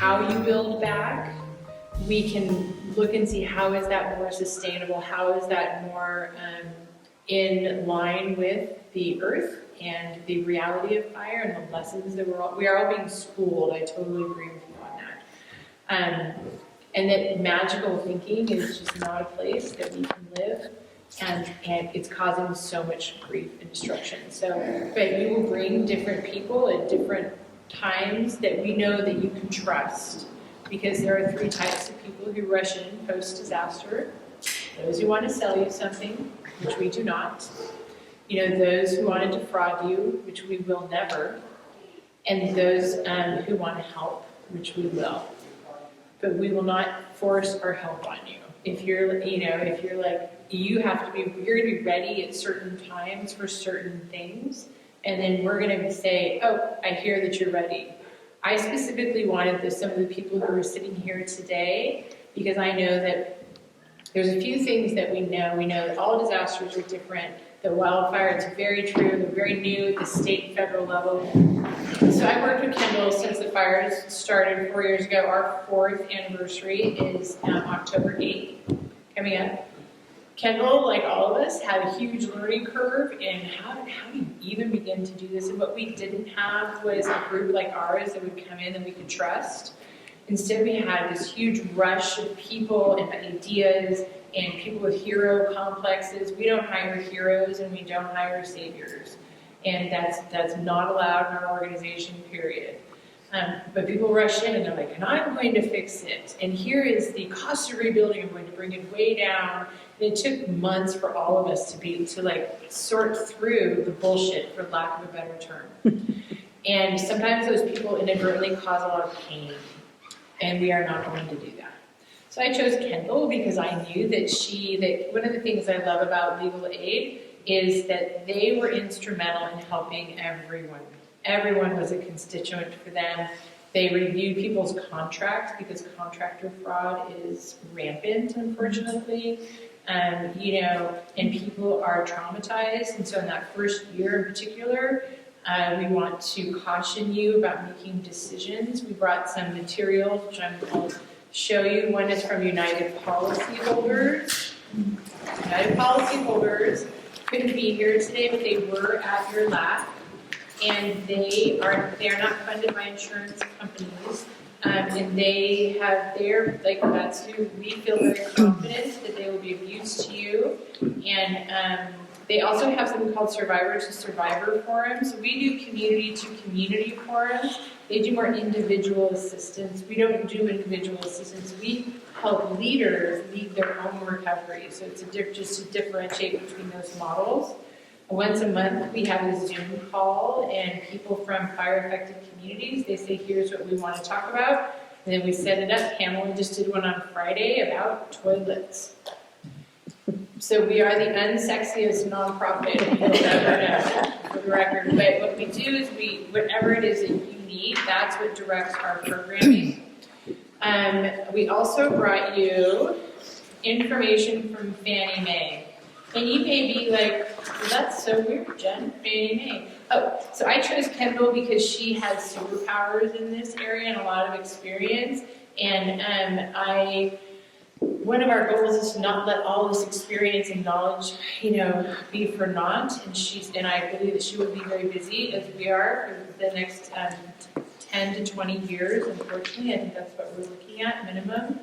how you build back, we can look and see how is that more sustainable, how is that more in line with the earth and the reality of fire and the lessons that we are all being schooled. I totally agree with you on that. And that magical thinking is just not a place that we can live, and it's causing so much grief and destruction. So, but we will bring different people at different times that we know that you can trust, because there are 3 types of people who rush in post-disaster. Those who want to sell you something, which we do not. Those who want to defraud you, which we will never. And those who want to help, which we will. But we will not force our help on you. If you're like, you're going to be ready at certain times for certain things, and then we're going to say, oh, I hear that you're ready. I specifically wanted some of the people who are sitting here today, because I know that there's a few things that we know. We know that all disasters are different. The wildfire, it's very true. They're very new at the state and federal level. So I worked with Kendall since the fires started 4 years ago. Our 4th anniversary is October 8th coming up. Kendall, like all of us, had a huge learning curve in how do you even begin to do this. And what we didn't have was a group like ours that would come in that we could trust. Instead, we had this huge rush of people and ideas and people with hero complexes. We don't hire heroes and we don't hire saviors. And that's not allowed in our organization, period. But people rush in and they're like, and I'm going to fix it. And here is the cost of rebuilding. I'm going to bring it way down. And it took months for all of us to sort through the bullshit, for lack of a better term. And sometimes those people inadvertently cause a lot of pain. And we are not going to do that. So I chose Kendall because I knew that one of the things I love about legal aid is that they were instrumental in helping everyone. Everyone was a constituent for them. They reviewed people's contracts because contractor fraud is rampant, unfortunately. And people are traumatized. And so in that first year in particular, we want to caution you about making decisions. We brought some materials, which I'm going to show you. One is from United Policyholders. United Policyholders couldn't be here today, but they were at your lab. And they are not funded by insurance companies. And they have that's who we feel very confident that they will be of use to you. And they also have something called Survivor to Survivor forums. So we do community to community forums. They do more individual assistance. We don't do individual assistance. We help leaders lead their own recovery. So it's just to differentiate between those models. Once a month, we have a Zoom call, and people from fire-affected communities, they say, here's what we want to talk about. And then we set it up. Pamela just did one on Friday about toilets. So we are the unsexiest nonprofit you'll ever know, for the record. But what we do is whatever it is that you need, that's what directs our programming. We also brought you information from Fannie Mae. And you may be like, well, that's so weird, Jen, Fannie Mae. Oh, so I chose Kendall because she has superpowers in this area and a lot of experience. And one of our goals is to not let all this experience and knowledge, be for naught. And I believe that she will be very busy, as we are, for the next 10 to 20 years, unfortunately. I think that's what we're looking at, minimum.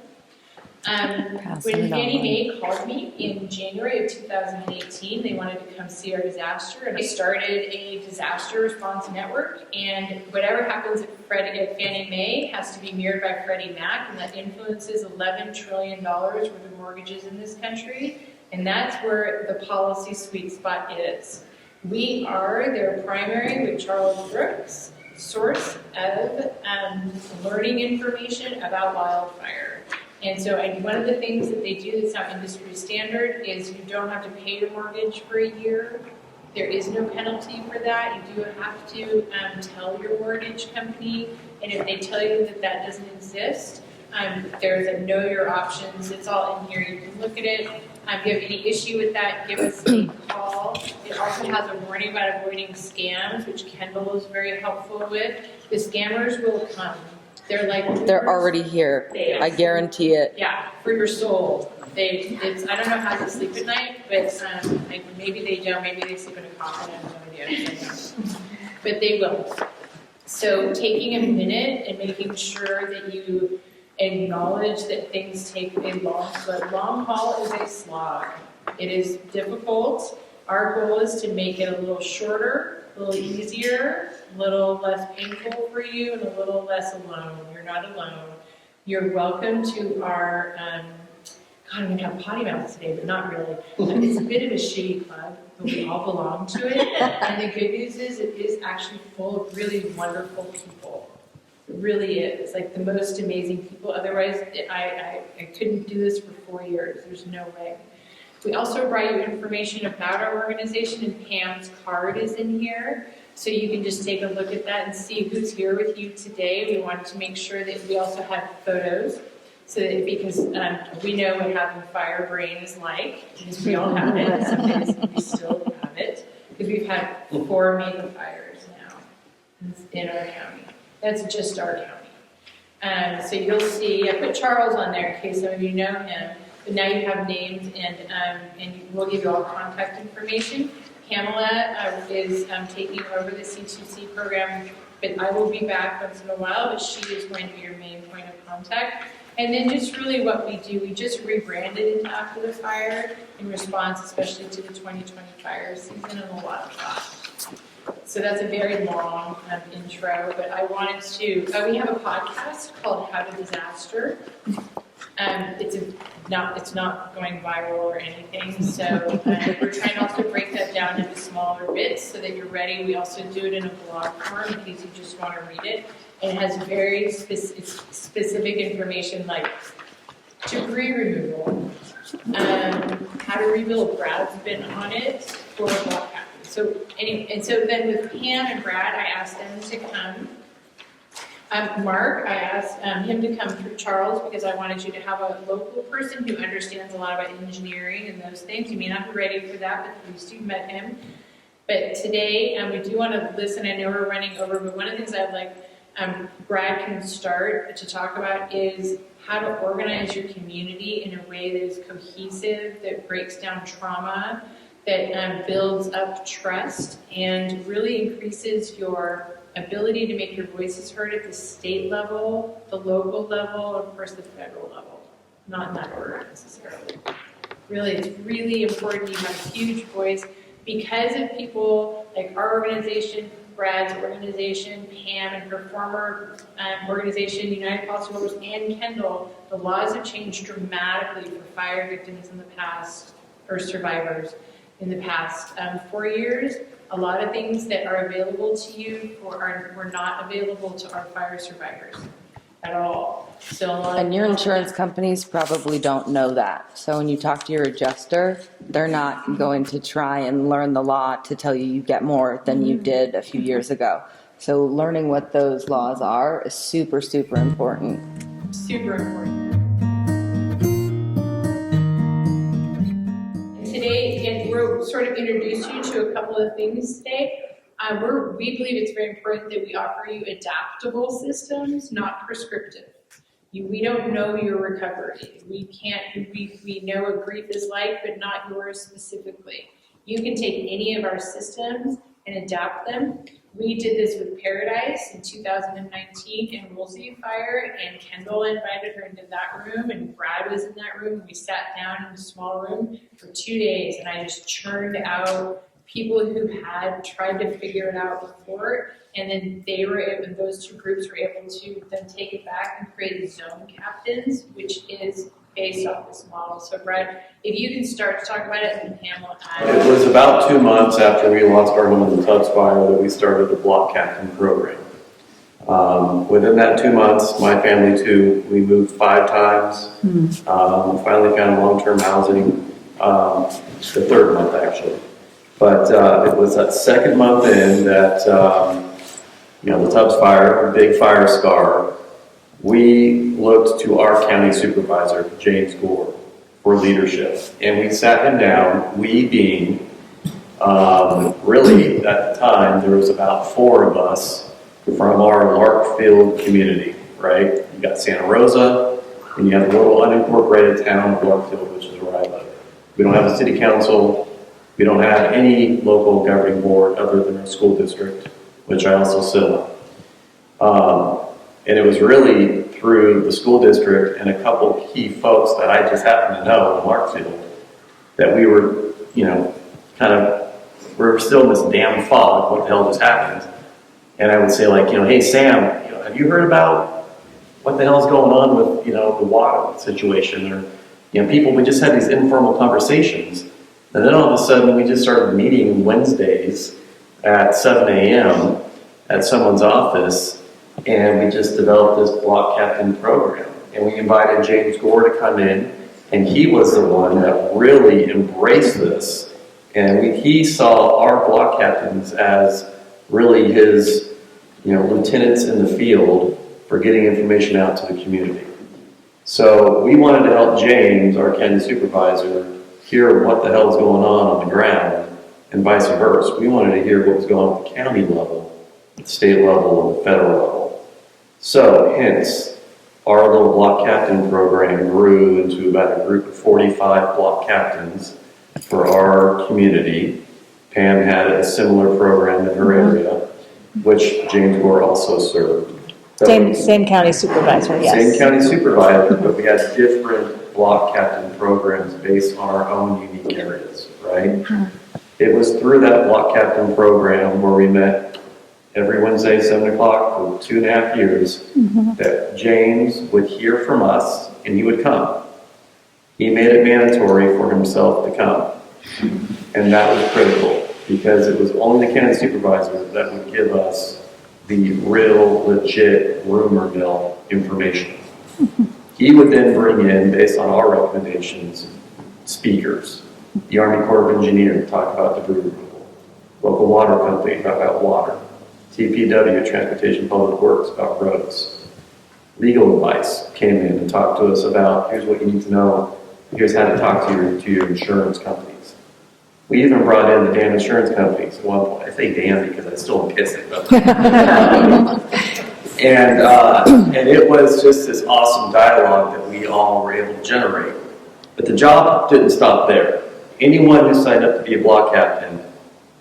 When Fannie Mae called me in January of 2018, they wanted to come see our disaster, and I started a disaster response network. And whatever happens at Fannie Mae has to be mirrored by Freddie Mac, and that influences $11 trillion worth of mortgages in this country. And that's where the policy sweet spot is. We are their primary, with Charles Brooks, source of learning information about wildfire. And so one of the things that they do that's not industry standard is you don't have to pay your mortgage for a year. There is no penalty for that. You do have to tell your mortgage company, and if they tell you that that doesn't exist, there's a know your options. It's all in here. You can look at it. If you have any issue with that, give us a call. It also has a warning about avoiding scams, which Kendall is very helpful with. The scammers will come. They're like They're already here. I guarantee it. Yeah, for your soul. I don't know how they sleep at night, but like maybe they don't. Maybe they sleep in a coffin. I have no idea. But they will. So taking a minute and making sure that you acknowledge that things take a long haul is a slog. It is difficult. Our goal is to make it a little shorter, a little easier, a little less painful for you, and a little less alone. You're not alone. You're welcome to our, God, I'm going to have potty mouth today, but not really. It's a bit of a shitty club, but we all belong to it. And the good news is it is actually full of really wonderful people. It really is. Like the most amazing people. Otherwise, I couldn't do this for 4 years. There's no way. We also brought you information about our organization, and Pam's card is in here. So you can just take a look at that and see who's here with you today. We wanted to make sure that we also had photos. So that, because we know what having fire brain is like, because we all have it. Some days we still have it, because we've had 4 major fires now in our county. That's just our county. So you'll see, I put Charles on there in case some of you know him, but now you have names, and we'll give you all contact information. Pamela is taking over the C2C program, but I will be back once in a while, but she is going to be your main point of contact. And then just really what we do, we just rebranded into After the Fire in response especially to the 2020 fire season and the wildfires. So that's a very long intro, but I wanted to, we have a podcast called How to Disaster. It's not going viral or anything, so we're trying to also break that down into smaller bits so that you're ready. We also do it in a blog form in case you just want to read it. It has very specific information like debris removal, how to rebuild. Brad's been on it for a block captain. So anyway, and so then with Pam and Brad, I asked them to come. Mark, I asked him to come through Charles because I wanted you to have a local person who understands a lot about engineering and those things. You may not be ready for that, but at least you've met him. But today, we do want to listen. I know we're running over, but one of the things I'd like Brad can start to talk about is how to organize your community in a way that is cohesive, that breaks down trauma, that builds up trust, and really increases your ability to make your voices heard at the state level, the local level, and of course the federal level. Not in that order necessarily. Really, it's really important you have a huge voice because of people like our organization, Brad's organization, Pam and her former organization, United Policyholders, and Kendall. The laws have changed dramatically for fire victims in the past, or survivors in the past 4 years. A lot of things that are available to you were not available to our fire survivors at all. And your insurance companies probably don't know that. So when you talk to your adjuster, they're not going to try and learn the law to tell you you get more than you did a few years ago. So learning what those laws are is super, super important. Super important. Today, again, we're sort of introduced you to a couple of things today. We believe it's very important that we offer you adaptable systems, not prescriptive. We don't know your recovery. We know what grief is like, but not yours specifically. You can take any of our systems and adapt them. We did this with Paradise in 2019 in Woolsey Fire, and Kendall invited her into that room, and Brad was in that room. We sat down in a small room for 2 days, and I just churned out people who had tried to figure it out before, and then those two groups were able to then take it back and create zone captains, which is based off this model. So Brad, if you can start to talk about it, and Pam will add. It was about 2 months after we lost our home in the Tubbs fire that we started the block captain program. Within that 2 months, my family too, we moved 5 times. Finally found long-term housing, the 3rd month actually. But it was that 2nd month in that, the Tubbs fire, big fire scar, we looked to our county supervisor, James Gore, for leadership. And we sat him down, we being, really at the time, there was about 4 of us from our Larkfield community. right? You got Santa Rosa, and you have the little unincorporated town of Larkfield, which is where I live. We don't have a city council. We don't have any local governing board other than our school district, which I also sit on. And it was really through the school district and a couple key folks that I just happened to know in Larkfield that we were, we're still in this damn fog. What the hell just happened? And I would say like, hey Sam, have you heard about what the hell is going on with, the water situation? Or, people, we just had these informal conversations. And then all of a sudden we just started meeting Wednesdays at 7 a.m. at someone's office, and we just developed this block captain program. And we invited James Gore to come in, and he was the one that really embraced this. And he saw our block captains as really his, lieutenants in the field for getting information out to the community. So we wanted to help James, our county supervisor, hear what the hell is going on the ground, and vice versa. We wanted to hear what was going on at the county level, at the state level, and the federal level. So, hence, our little block captain program grew into about a group of 45 block captains for our community. Pam had a similar program in her area, which James Gore also served. Same county supervisor, yes. Same county supervisor, but we had different block captain programs based on our own unique areas, right? It was through that block captain program where we met every Wednesday, 7 o'clock for 2.5 years, that James would hear from us and he would come. He made it mandatory for himself to come. And that was critical because it was only the county supervisor that would give us the real, legit rumor mill information. He would then bring in, based on our recommendations, speakers. The Army Corps of Engineers talk about debris removal. Local water company talk about water. TPW, Transportation Public Works, about roads. Legal advice came in and talked to us about, here's what you need to know, here's how to talk to your insurance companies. We even brought in the damn insurance companies at one point. I say damn because I still am pissed at them. And it was just this awesome dialogue that we all were able to generate. But the job didn't stop there. Anyone who signed up to be a block captain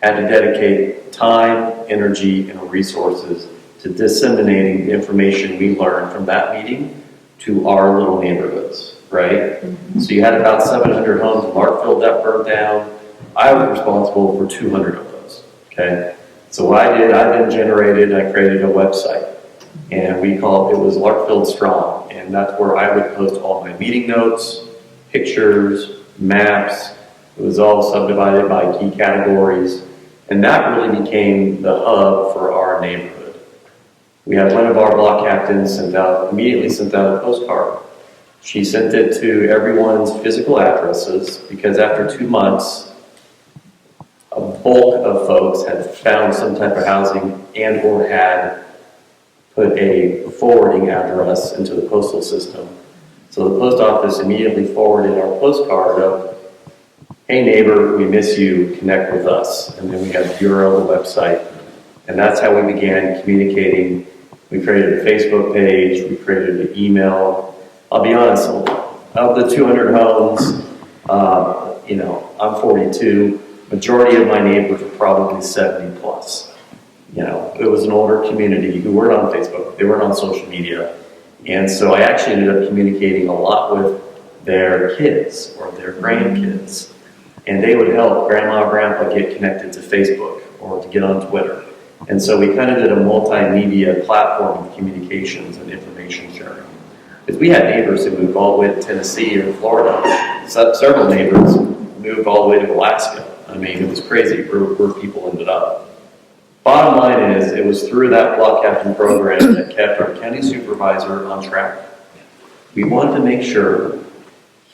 had to dedicate time, energy, and resources to disseminating the information we learned from that meeting to our little neighborhoods, right? So you had about 700 homes in Larkfield that burned down. I was responsible for 200 of those, okay? So what I did, I created a website. And it was Larkfield Strong, and that's where I would post all my meeting notes, pictures, maps. It was all subdivided by key categories, and that really became the hub for our neighborhood. We had one of our block captains immediately sent out a postcard. She sent it to everyone's physical addresses because after 2 months, a bulk of folks had found some type of housing and or had put a forwarding address into the postal system. So the post office immediately forwarded our postcard of, hey neighbor, we miss you, connect with us. And then we had the URL, the website. And that's how we began communicating. We created a Facebook page, we created an email. I'll be honest, of the 200 homes, I'm 42, majority of my neighbors are probably 70 plus. It was an older community who weren't on Facebook, they weren't on social media. And so I actually ended up communicating a lot with their kids or their grandkids. And they would help grandma or grandpa get connected to Facebook or to get on Twitter. And so we kind of did a multimedia platform of communications and information sharing. Because we had neighbors who moved all the way to Tennessee or Florida. Several neighbors moved all the way to Alaska. I mean, it was crazy where people ended up. Bottom line is, it was through that block captain program that kept our county supervisor on track. We wanted to make sure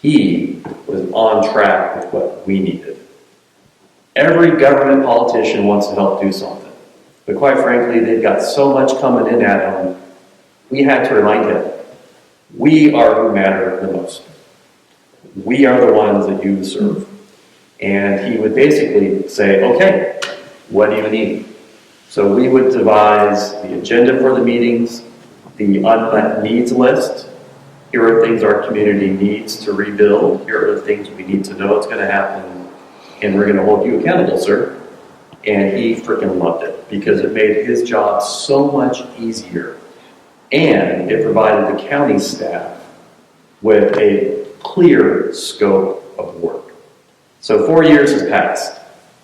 he was on track with what we needed. Every government politician wants to help do something. But quite frankly, they've got so much coming in at them, we had to remind him, we are who matter the most. We are the ones that you serve. And he would basically say, okay, what do you need? So we would devise the agenda for the meetings, the unmet needs list. Here are things our community needs to rebuild. Here are the things we need to know it's going to happen, and we're going to hold you accountable, sir. And he freaking loved it because it made his job so much easier. And it provided the county staff with a clear scope of work. So 4 years has passed.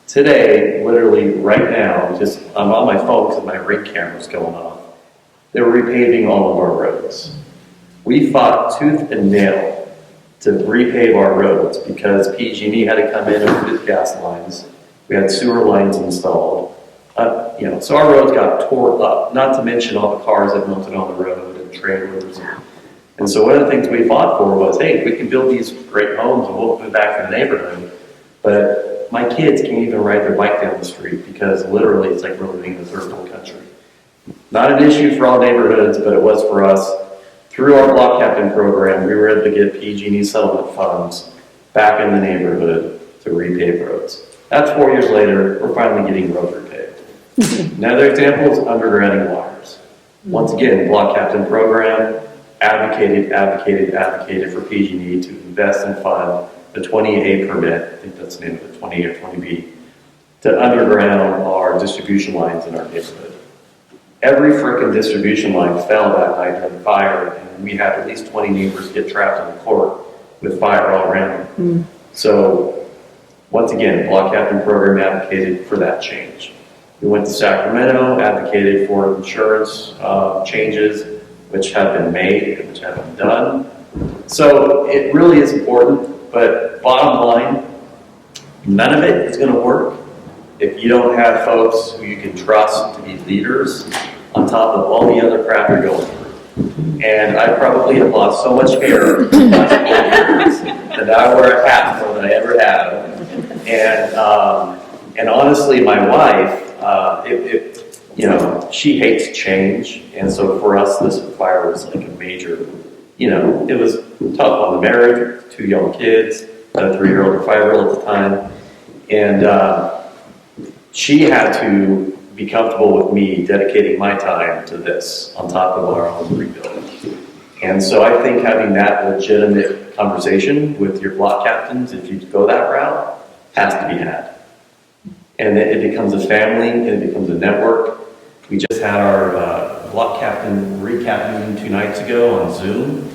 Today, literally right now, I'm on my phone because my ring camera's going off. They're repaving all of our roads. We fought tooth and nail to repave our roads because PG&E had to come in and put gas lines. We had sewer lines installed. So our roads got tore up, not to mention all the cars that melted on the road and trailers. And so one of the things we fought for was, hey, we can build these great homes and we'll move back to the neighborhood. But my kids can't even ride their bike down the street because literally it's like we're living in a third world country. Not an issue for all neighborhoods, but it was for us. Through our block captain program, we were able to get PG&E settlement funds back in the neighborhood to repave roads. That's 4 years later, we're finally getting roads repaved. Another example is undergrounding wires. Once again, block captain program advocated for PG&E to invest and fund the 20A permit, I think that's the name of it, 20A or 20B, to underground our distribution lines in our neighborhood. Every frickin' distribution line fell that night during the fire, and we had at least 20 neighbors get trapped in the court with fire all around them. So, once again, block captain program advocated for that change. We went to Sacramento, advocated for insurance changes, which have been made and which have been done. So it really is important, but bottom line, none of it is going to work if you don't have folks who you can trust to be leaders on top of all the other crap you're going through. And I probably have lost so much hair in the last 4 years that I wear a hat more than I ever have. And honestly, my wife, she hates change, and so for us, this fire was like a major, it was tough on the marriage, 2 young kids, a 3-year-old and 5-year-old at the time, and she had to be comfortable with me dedicating my time to this on top of our own rebuild. And so I think having that legitimate conversation with your block captains, if you go that route, has to be had. And it becomes a family, and it becomes a network. We just had our block captain recap meeting 2 nights ago on Zoom,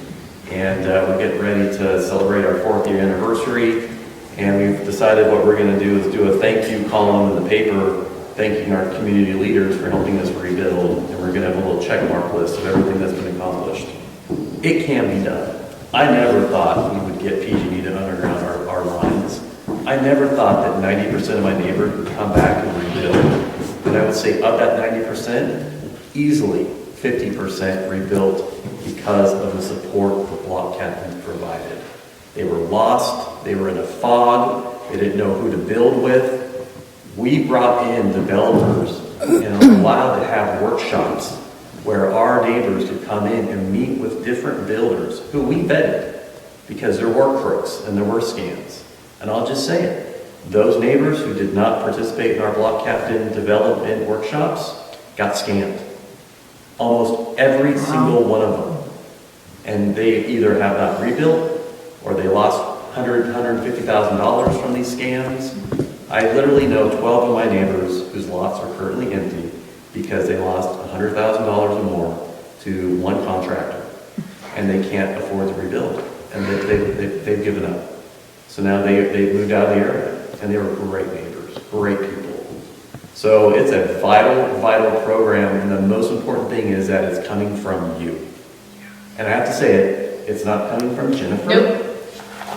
and we're getting ready to celebrate our 4th year anniversary. And we've decided what we're going to do is do a thank you column in the paper, thanking our community leaders for helping us rebuild. And we're going to have a little check mark list of everything that's been accomplished. It can be done. I never thought we would get PG&E to underground our lines. I never thought that 90% of my neighbors would come back and rebuild. And I would say of that 90%, easily 50% rebuilt because of the support the block captains provided. They were lost, they were in a fog, they didn't know who to build with. We brought in developers and allowed to have workshops where our neighbors could come in and meet with different builders who we vetted because there were crooks and there were scams. And I'll just say it, those neighbors who did not participate in our block captain development workshops got scammed. Almost every single one of them. And they either have not rebuilt or they lost $150,000 from these scams. I literally know 12 of my neighbors whose lots are currently empty because they lost $100,000 or more to one contractor and they can't afford to rebuild. And they've given up. So now they've moved out of the area, and they were great neighbors, great people. So it's a vital program, and the most important thing is that it's coming from you. And I have to say it, it's not coming from Jennifer. Nope.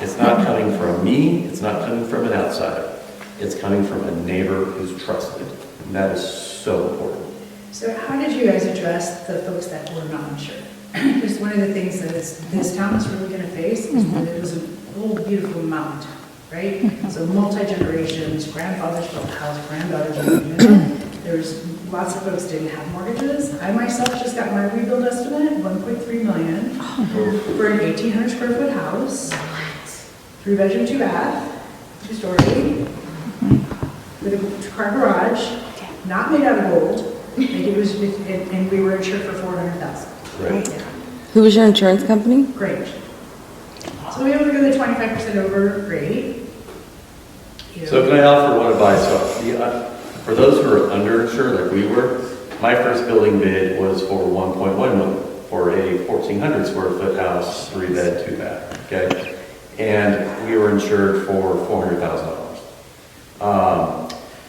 It's not coming from me. It's not coming from an outsider. It's coming from a neighbor who's trusted, and that is so important. So how did you guys address the folks that were not sure? Because one of the things that this town is really going to face is that it was an old, beautiful mountain town, right? So multi-generations, grandfathers built a house, granddaughters moved in. There's lots of folks didn't have mortgages. I myself just got my rebuild estimate, $1.3 million, for an 1,800 square foot house, 3-bedroom, 2-bath, 2-story, with a 2-car garage, not made out of gold. And we were insured for $400,000. Right. Yeah, Who was your insurance company? great. So we able to go the 25% over, great. You So know, can I offer one advice? For those who are underinsured like we were, my first building bid was for 1.1 million for a 1,400 square foot house, 3-bed, 2-bath, okay? And we were insured for $400,000.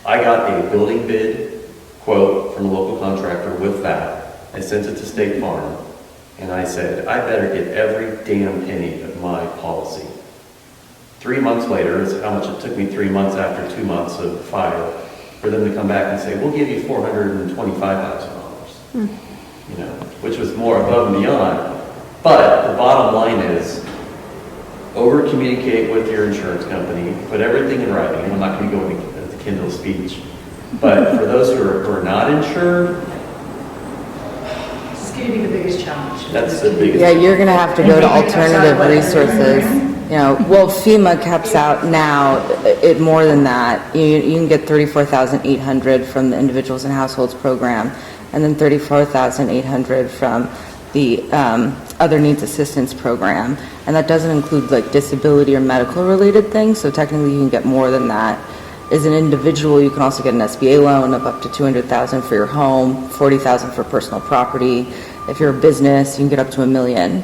I got a building bid quote from a local contractor with that. I sent it to State Farm, and I said, I better get every damn penny of my policy. 3 months later, is how much it took me 3 months after 2 months of fire for them to come back and say, we'll give you $425,000. You know, which was more above and beyond. But the bottom line is, over communicate with your insurance company, put everything in writing. I'm not going to go into the Kendall speech, but for those who are not insured, This is gonna be the biggest challenge. that's the biggest. Yeah, you're gonna have to go to alternative resources. You know, well, FEMA caps out now it more than that. You can get 34,800 from the individuals and households program, and then 34,800 from the other needs assistance program, and that doesn't include like disability or medical related things. So technically, you can get more than that. As an individual, you can also get an SBA loan of up to $200,000 for your home, $40,000 for personal property. If you're a business, you can get up to $1 million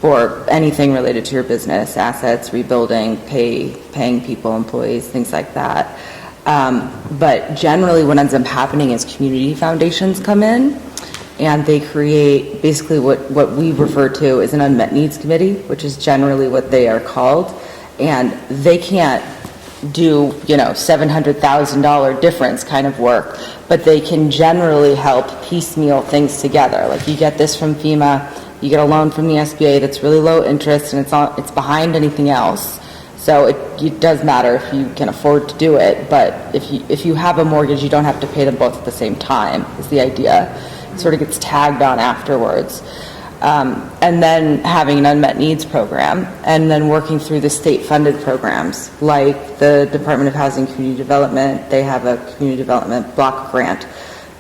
for anything related to your business, assets, rebuilding, paying people, employees, things like that. But generally, what ends up happening is community foundations come in, and they create basically what we refer to as an unmet needs committee, which is generally what they are called, and they can't do, you know, $700,000 difference kind of work, but they can generally help piecemeal things together. Like you get this from FEMA, you get a loan from the SBA that's really low interest, and it's behind anything else. So it does matter if you can afford to do it, but if you have a mortgage, you don't have to pay them both at the same time, is the idea. It sort of gets tagged on afterwards. And then having an unmet needs program, and then working through the state-funded programs, like the Department of Housing and Community Development. They have a community development block grant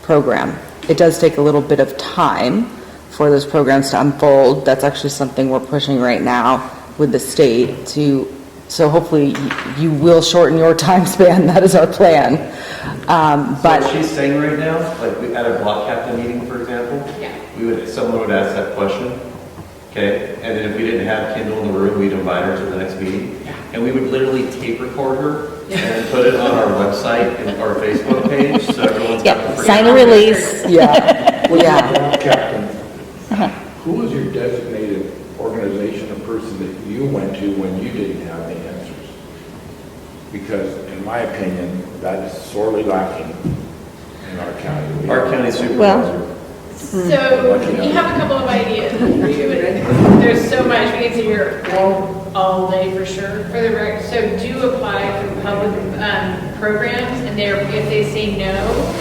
program. It does take a little bit of time for those programs to unfold. That's actually something we're pushing right now with the state so hopefully you will shorten your time span. That is our plan. But what she's saying right now, like at a block captain meeting, for example, someone would ask that question, okay? And then if we didn't have Kendall in the room, we'd invite her to the next meeting. And we would literally tape record her and put it on our website and our Facebook page, so everyone's got the free. Sign a release. Yeah, yeah. Captain, who was your designated organization or person that you went to when you didn't have the answers? Because in my opinion, that is sorely lacking in our county. Our county supervisor. Well, So you have a couple of ideas. There's so much, we get to hear all day for sure. For the so do apply for public programs, and if they say no,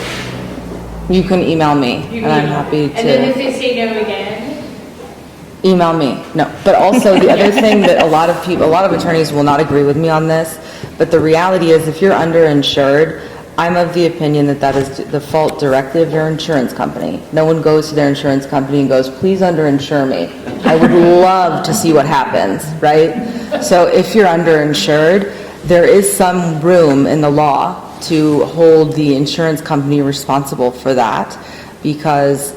You can email me, you and I'm can- happy And then if to they say no again, email me. No, but also the other thing that a lot of attorneys will not agree with me on this, but the reality is if you're underinsured, I'm of the opinion that is the fault directly of your insurance company. No one goes to their insurance company and goes, please underinsure me. I would love to see what happens, right? So if you're underinsured, there is some room in the law to hold the insurance company responsible for that, because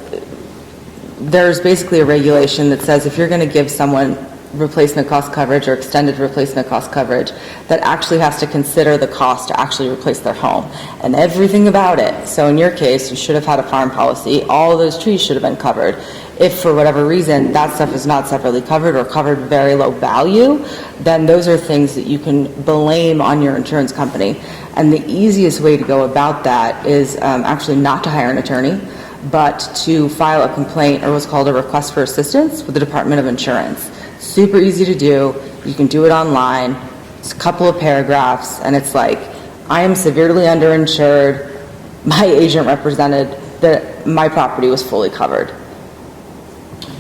there's basically a regulation that says if you're going to give someone replacement cost coverage or extended replacement cost coverage, that actually has to consider the cost to actually replace their home and everything about it. So in your case, you should have had a farm policy. All of those trees should have been covered. If for whatever reason that stuff is not separately covered or covered very low value, then those are things that you can blame on your insurance company. And the easiest way to go about that is actually not to hire an attorney, but to file a complaint or what's called a request for assistance with the Department of Insurance. Super easy to do. You can do it online. It's a couple of paragraphs, and it's like, I am severely underinsured. My agent represented that my property was fully covered.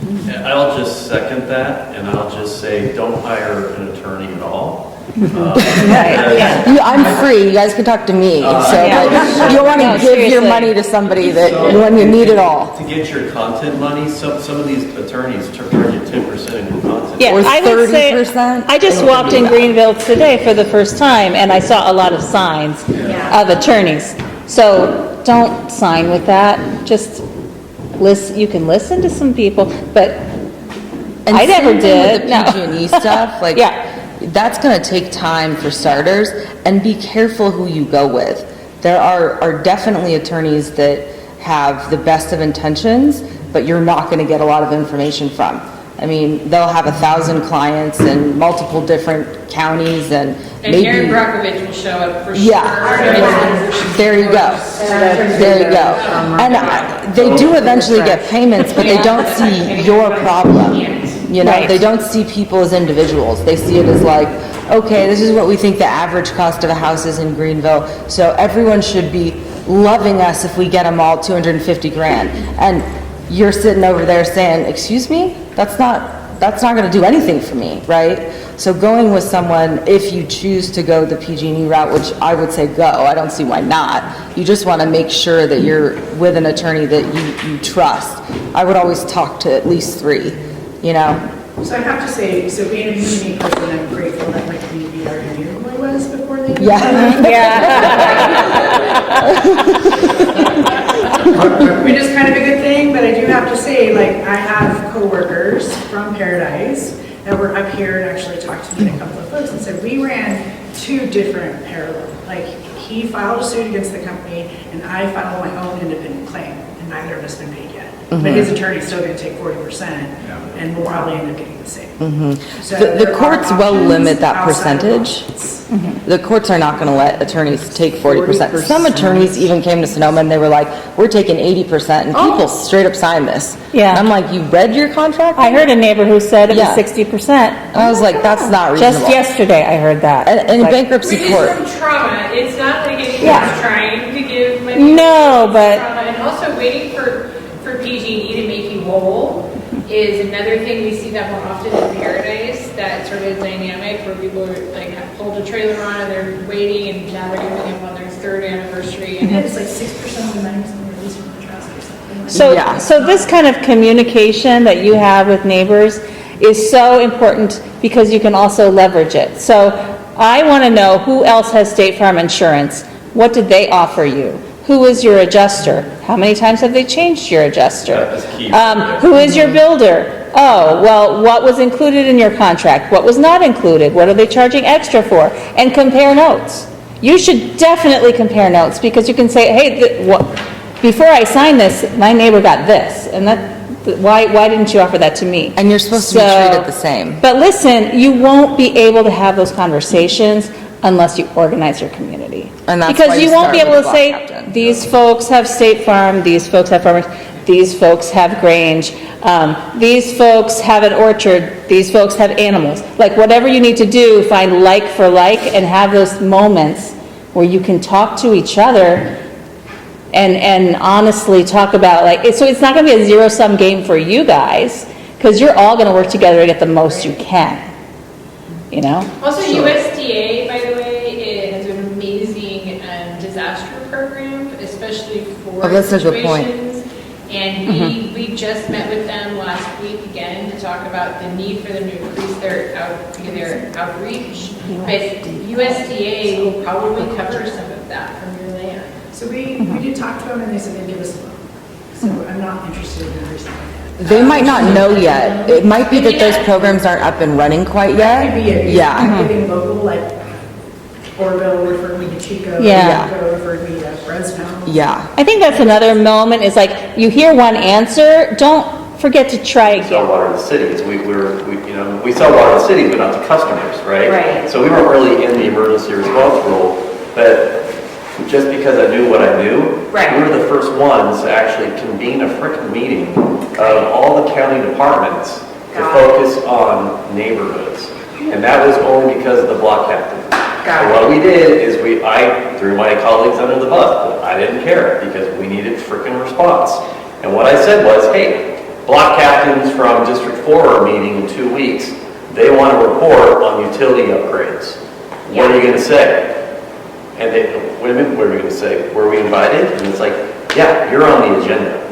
I'll just second that, and I'll just say, don't hire an attorney at all. I'm free, you guys can talk to me, so but you don't want to No, give your seriously. money to somebody that, when you need it all. To get your content money, some of these attorneys charge you 10% of your content. Yeah, Or I would say, 30%. I just walked in Greenville today for the first time, and I saw a lot of signs of attorneys. So don't sign with that, just listen, you can listen to some people, but And I never same thing with did, the no. PG&E stuff, like, Yeah. that's gonna take time for starters, and be careful who you go with. There are definitely attorneys that have the best of intentions, but you're not gonna get a lot of information from. I mean, they'll have 1,000 clients in multiple different counties and And Aaron maybe. Brockovich will show up for sure. Yeah, there you go, there you go. And they do eventually get payments, but they don't see your problem. You know, Right. they don't see people as individuals. They see it as like, okay, this is what we think the average cost of a house is in Greenville, so everyone should be loving us if we get them all 250 grand. And you're sitting over there saying, excuse me? That's not gonna do anything for me, right? So going with someone, if you choose to go the PG&E route, which I would say go, I don't see why not. You just wanna make sure that you're with an attorney that you trust. I would always talk to at least 3, you know? So I have to say, so being a community person, I'm grateful that my community already knew who I was before they knew. Which is kind of a good thing, but I do have to say, like, I have coworkers from Paradise that were up here and actually talked to me and a couple of folks and said, we ran 2 different parallel. Like, he filed a suit against the company and I filed my own independent claim, and neither of us been paid yet. But his attorney's still gonna take 40% and we'll probably end up getting the same. So The there are courts will options limit that outside of percentage. options. The courts are not gonna let attorneys take 40%. Some attorneys even came to Sonoma and they were like, we're taking 80%, and people straight up signed this. Yeah. And I'm like, you read your contract? I heard a neighbor who said it was Yeah. 60%. I was like, that's not reasonable. Just yesterday I heard that. And in Like, bankruptcy Which court. is from trauma. It's not like anyone's Yeah. trying to give money. No, It's but- trauma. And also waiting for PG&E to make you whole is another thing we see that more often in Paradise, that sort of dynamic where people are like have pulled a trailer on and they're waiting and now they're giving them on their 3rd anniversary. And And it's like 6% of the money's going to release from the trust or something. So, Yeah. so this kind of communication that you have with neighbors is so important because you can also leverage it. So I want to know who else has State Farm insurance. What did they offer you? Who is your adjuster? How many times have they changed your adjuster? That is key. Who is your builder? Oh, well, what was included in your contract? What was not included? What are they charging extra for? And compare notes. You should definitely compare notes because you can say, hey, before I signed this, my neighbor got this, and why didn't you offer that to me? And you're supposed to be treated the same. But listen, you won't be able to have those conversations unless you organize your community. And that's because why you you won't be start able with to a say, block captain. these folks have State Farm, these folks have farmers, these folks have Grange, these folks have an orchard, these folks have animals. Like whatever you need to do, find like for like and have those moments where you can talk to each other and honestly talk about so it's not going to be a zero-sum game for you guys because you're all going to work together to get the most you can, you know? Also, USDA, by the way, it has an amazing disaster program, especially for Oh, that's a good point. situations. And we just met with them last week again to talk about the need for them to increase their outreach. But USDA will probably cover some of that from your land. So we did talk to them and they said they'd give us a loan. So I'm not interested in increasing that. They might not know yet. It might be that those programs aren't up and running quite That could be yet. it. Yeah. I'm giving local, like, Orville referred me to Chico. Yeah. Chico referred me to Fresno. Yeah. I think that's another moment is like you hear one answer, don't forget to try We sell again. water to cities. We sell water to cities, but not to customers, right? Right. So we weren't really in the emergency response role, but just because I knew what I knew, Right. we were the first ones to actually convene a frickin' meeting of all the county departments to focus on neighborhoods. And that was only because of the block captain. And what we did is I threw my colleagues under the bus, but I didn't care because we needed frickin' response. And what I said was, hey, block captains from District 4 are meeting in 2 weeks. They want to report on utility upgrades. What are you going to say? And they, wait a minute, what are we going to say? Were we invited? And it's like, yeah, you're on the agenda.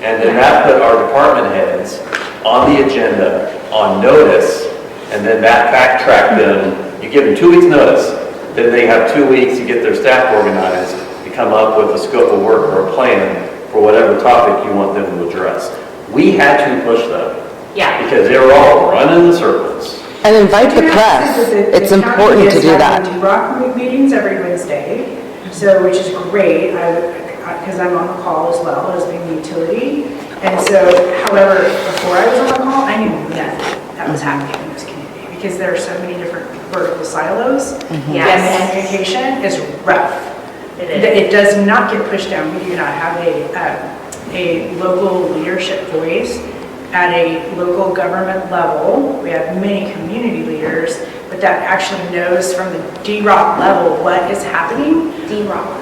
And then that put our department heads on the agenda, on notice, and then that backtrack them. You give them 2 weeks notice, then they have 2 weeks to get their staff organized to come up with a scope of work or a plan for whatever topic you want them to address. We had to push them. Yeah. Because they were all running in circles. And invite the press. It's important to do that. DROC meetings every Wednesday, so, which is great, because I'm on the call as well as being the utility. And so, however, before I was on the call, I knew nothing that was happening in this community, because there are so many different vertical silos. Yes. And the communication is rough. It does not get pushed down. We do not have a local leadership voice at a local government level. We have many community leaders, but that actually knows from the DROC level what is happening. DROC.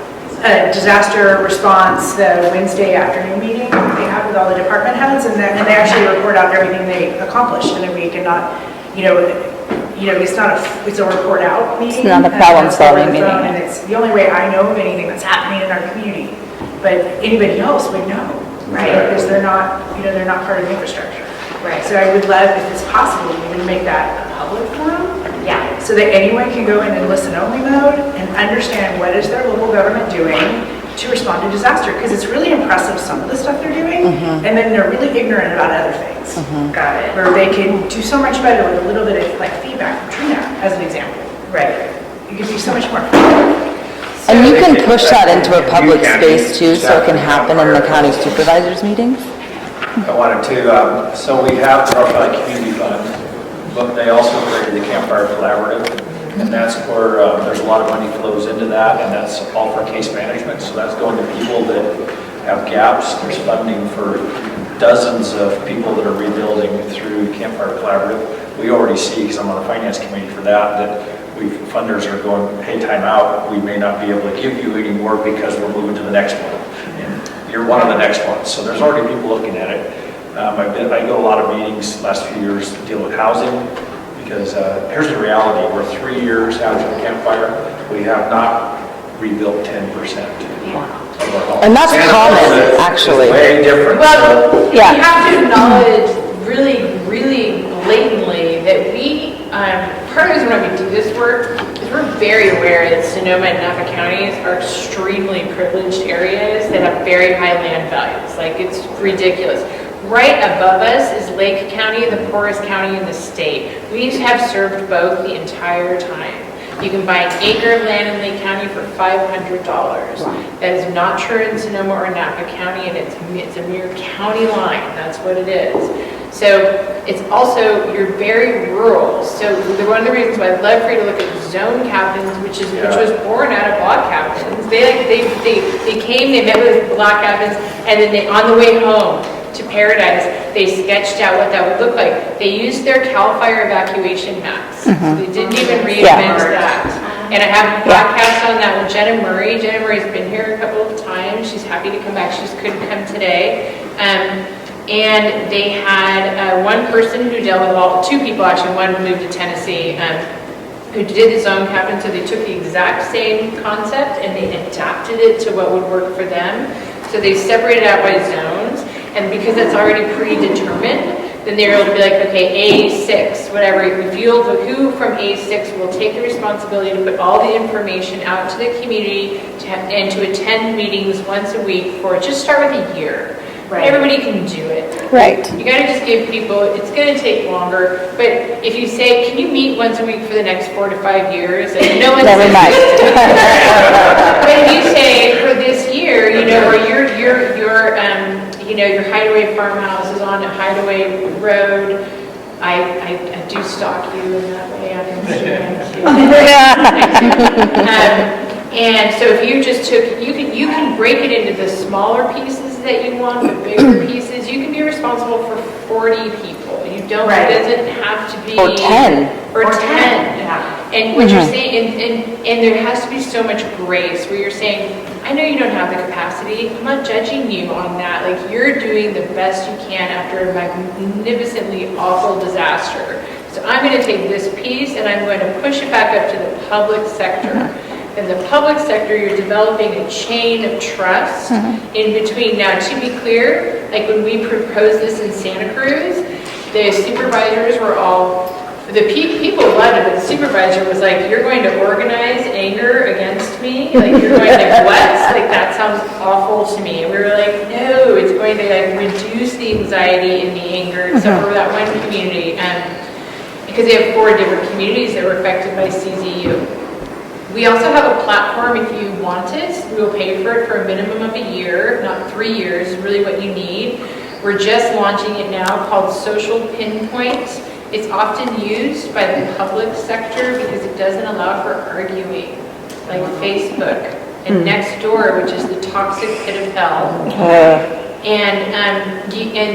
Disaster response, the Wednesday afternoon meeting they have with all the department heads, and they actually report out everything they accomplished in a week, and not, it's a report out meeting. It's not a problem solving meeting. And it's the only way I know of anything that's happening in our community, but anybody else would know, right? Because they're not part of the infrastructure. Right. So I would love, if it's possible, even make that a public forum. Yeah. So that anyone can go in and listen only mode and understand what is their local government doing to respond to disaster. Because it's really impressive, some of the stuff they're doing, and then they're really ignorant about other things. Got it. Where they can do so much better with a little bit of like feedback from Trina, as an example. Right. You can do so much more. And you can push that into a public space too, so it can happen in the county supervisors meetings. I wanted to, so we have the North Valley Community Fund, but they also created the Campfire Collaborative, and that's where there's a lot of money flows into that, and that's all for case management. So that's going to people that have gaps. There's funding for dozens of people that are rebuilding through Campfire Collaborative. We already see, because I'm on the finance committee for that funders are going, hey, time out, we may not be able to give you any more because we're moving to the next one. And you're one of the next ones. So there's already people looking at it. I go to a lot of meetings last few years to deal with housing, because here's the reality. We're 3 years after the campfire. We have not rebuilt 10% of our homes. And that's common, actually. It's way different. Well, Yeah. we have to acknowledge really blatantly that part of the reason why we do this work is we're very aware that Sonoma and Napa counties are extremely privileged areas that have very high land values. Like, it's ridiculous. Right above us is Lake County, the poorest county in the state. We have served both the entire time. You can buy an acre of land in Lake County for $500. That is not true in Sonoma or Napa County, and it's a mere county line. That's what it is. So it's also, you're very rural. So one of the reasons why I'd love for you to look at zone captains, which was born out of block captains. They came, they met with block captains, and then on the way home to Paradise, they sketched out what that would look like. They used their CAL FIRE evacuation maps. So they didn't even reinvent that. And I have a podcast on that with Jenna Murray. Jenna Murray's been here a couple of times. She's happy to come back. She just couldn't come today. And they had one person who dealt with two people actually. One moved to Tennessee, who did the zone captain. So they took the exact same concept and they adapted it to what would work for them. So they separated out by zones. And because that's already predetermined, then they're able to be like, okay, A6, whatever, who from A6 will take the responsibility to put all the information out to the community and to attend meetings once a week for, just start with a year. Right. Everybody can do it. Right. You got to just give people, it's going to take longer, but if you say, can you meet once a week for the next 4 to 5 years? And no one Never says mind. but if you say for this year, or your Hideaway farmhouse is on a Hideaway road, I do stalk you in that way on Instagram. And so if you just took, you can break it into the smaller pieces that you want, the bigger pieces. You can be responsible for 40 people. You don't, Right. it doesn't have to be. Or 10. Or 10. Yeah. And what you're saying, and there has to be so much grace where you're saying, I know you don't have the capacity, I'm not judging you on that. Like, you're doing the best you can after a magnificently awful disaster. So I'm going to take this piece and I'm going to push it back up to the public sector. In the public sector, you're developing a chain of trust in between. Now, to be clear, like when we proposed this in Santa Cruz, the supervisors were all, the people loved it, but the supervisor was like, you're going to organize anger against me? Like, you're going to, what? Like, that sounds awful to me. And we were like, no, it's going to like reduce the anxiety and the anger, except for that one community. Because they have 4 different communities that were affected by CZU. We also have a platform if you want it. We will pay for it for a minimum of a year, not 3 years, is really what you need. We're just launching it now called Social Pinpoint. It's often used by the public sector because it doesn't allow for arguing, like Facebook and Nextdoor, which is the toxic pit of hell.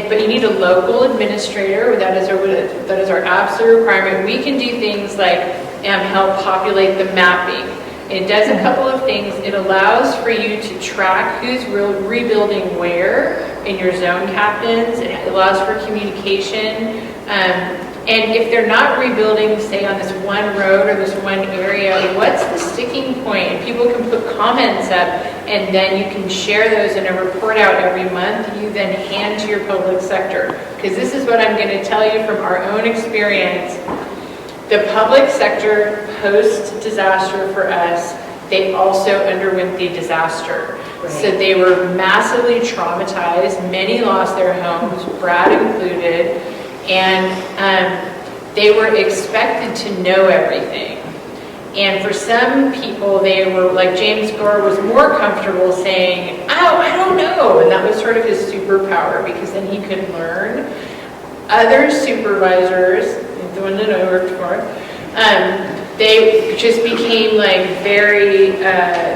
But you need a local administrator. That is our absolute requirement. We can do things like help populate the mapping. It does a couple of things. It allows for you to track who's rebuilding where in your zone captains. It allows for communication. And if they're not rebuilding, say on this one road or this one area, what's the sticking point? And people can put comments up, and then you can share those in a report out every month. You then hand to your public sector. Because this is what I'm going to tell you from our own experience. The public sector post-disaster for us, they also underwent the disaster. Right. So they were massively traumatized. Many lost their homes, Brad included. And they were expected to know everything. And for some people, they were, like James Gore was more comfortable saying, oh, I don't know. And that was sort of his superpower because then he could learn. Other supervisors, the one that I worked for, they just became like very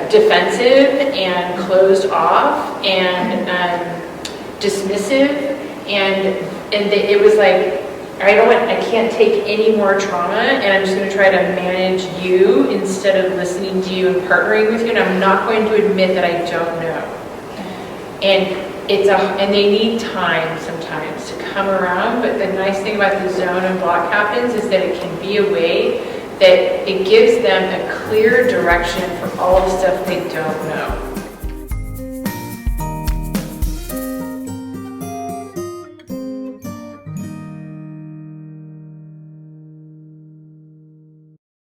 defensive and closed off and dismissive. And it was like, I can't take any more trauma, and I'm just going to try to manage you instead of listening to you and partnering with you, and I'm not going to admit that I don't know. And they need time sometimes to come around, but the nice thing about the zone and block captains is that it can be a way that it gives them a clear direction for all the stuff they don't know.